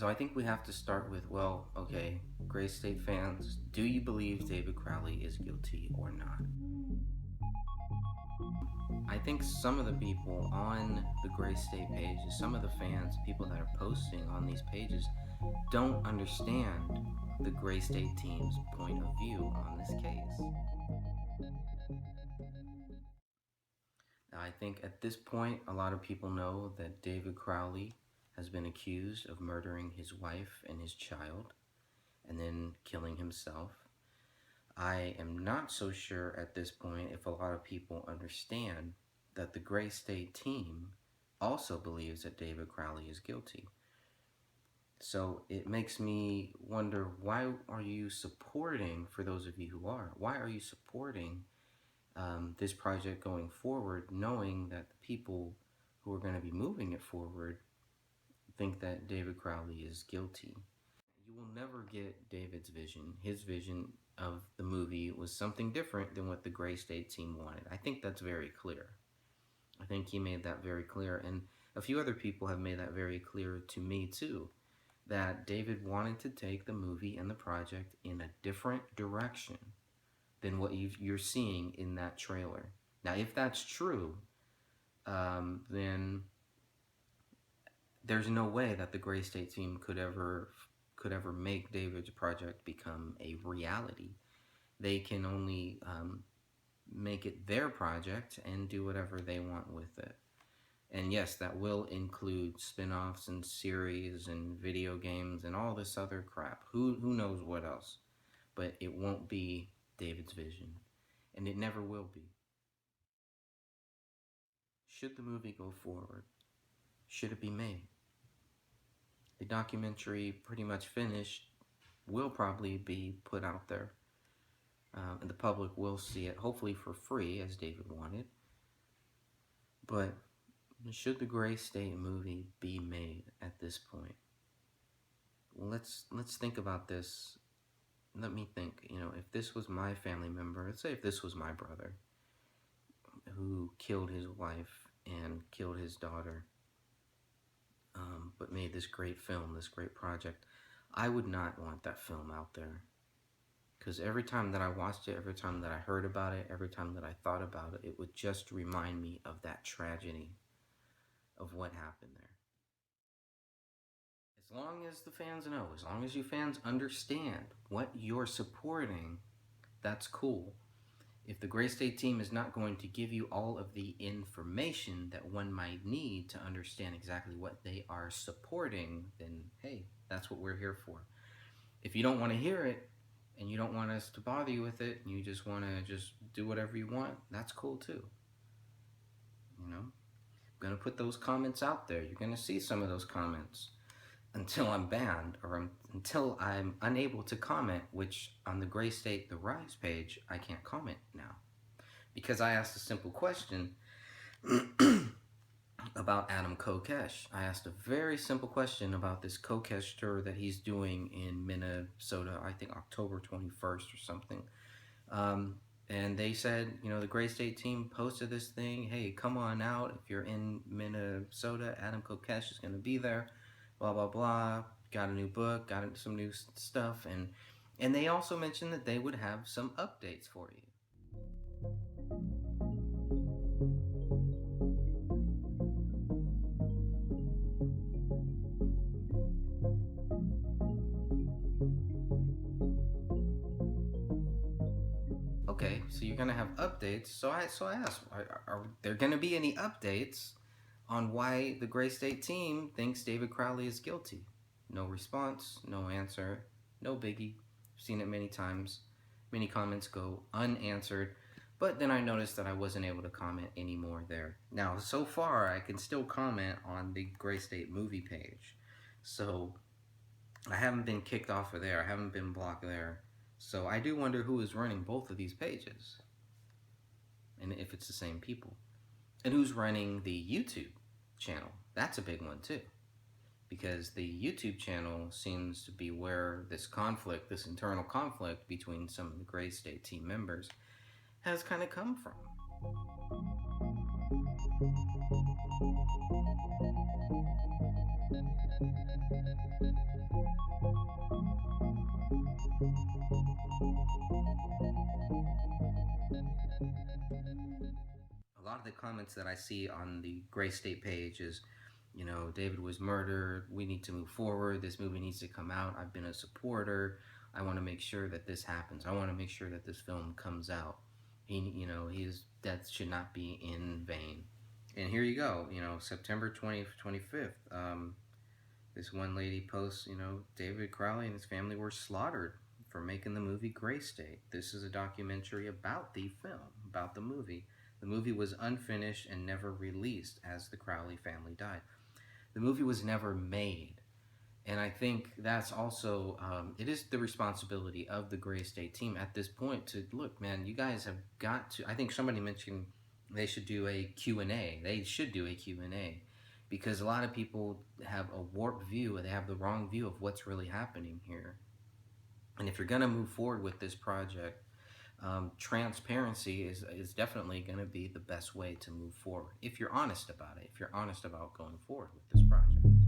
So I think we have to start with, well, okay, Gray State fans, do you believe David Crowley is guilty or not? I think some of the people on the Gray State pages, some of the fans, people that are posting on these pages, don't understand the Gray State team's point of view on this case. Now, I think at this point, a lot of people know that David Crowley has been accused of murdering his wife and his child and then killing himself. I am not so sure at this point if a lot of people understand that the Gray State team also believes that David Crowley is guilty. So it makes me wonder, why are you supporting, for those of you who are, why are you supporting this project going forward, knowing that the people who are going to be moving it forward think that David Crowley is guilty? You will never get David's vision. His vision of the movie was something different than what the Gray State team wanted. I think that's very clear. I think he made that very clear, and a few other people have made that very clear to me too, that David wanted to take the movie and the project in a different direction than what you're seeing in that trailer. Now, if that's true, then there's no way that the Gray State team could ever make David's project become a reality. They can only make it their project and do whatever they want with it. And yes, that will include spin-offs and series and video games and all this other crap. Who knows what else? But it won't be David's vision, and it never will be. Should the movie go forward? Should it be made? The documentary, pretty much finished, will probably be put out there, and the public will see it, hopefully for free, as David wanted. But should the Gray State movie be made at this point? Let's think about this. Let me think, if this was my family member, let's say if this was my brother who killed his wife and killed his daughter, but made this great film, this great project, I would not want that film out there. Because every time that I watched it, every time that I heard about it, every time that I thought about it, it would just remind me of that tragedy of what happened there. As long as the fans know, as long as you fans understand what you're supporting, that's cool. If the Gray State team is not going to give you all of the information that one might need to understand exactly what they are supporting, then hey, that's what we're here for. If you don't want to hear it, and you don't want us to bother you with it, and you just want to just do whatever you want, that's cool too. I'm going to put those comments out there. You're going to see some of those comments until I'm banned, or until I'm unable to comment, which on the Gray State The Rise page, I can't comment now. Because I asked a simple question about Adam Kokesh. I asked a very simple question about this Kokesh tour that he's doing in Minnesota, I think October 21st or something. And they said, the Gray State team posted this thing, hey, come on out. If you're in Minnesota, Adam Kokesh is going to be there. Blah, blah, blah, got a new book, got some new stuff, and they also mentioned that they would have some updates for you. Okay, so you're gonna have updates, so I asked, are there gonna be any updates on why the Gray State team thinks David Crowley is guilty? No response, no answer, no biggie. I've seen it many times. Many comments go unanswered, but then I noticed that I wasn't able to comment anymore there. Now, so far, I can still comment on the Gray State movie page. So, I haven't been kicked off of there. I haven't been blocked there. So, I do wonder who is running both of these pages, and if it's the same people. And who's running the YouTube channel? That's a big one too, because the YouTube channel seems to be where this conflict, this internal conflict between some of the Gray State team members has kind of come from. A lot of the comments that I see on the Gray State page is, David was murdered. We need to move forward. This movie needs to come out. I've been a supporter. I want to make sure that this happens. I want to make sure that this film comes out. His death should not be in vain. And here you go, September 20th, 25th. This one lady posts, David Crowley and his family were slaughtered for making the movie Gray State. This is a documentary about the film, about the movie. The movie was unfinished and never released as the Crowley family died. The movie was never made. And I think that's also, it is the responsibility of the Gray State team at this point to look, man, you guys have got to, I think somebody mentioned they should do a Q&A. They should do a Q&A because a lot of people have a warped view, they have the wrong view of what's really happening here. And if you're going to move forward with this project, transparency is definitely going to be the best way to move forward if you're honest about it, if you're honest about going forward with this project.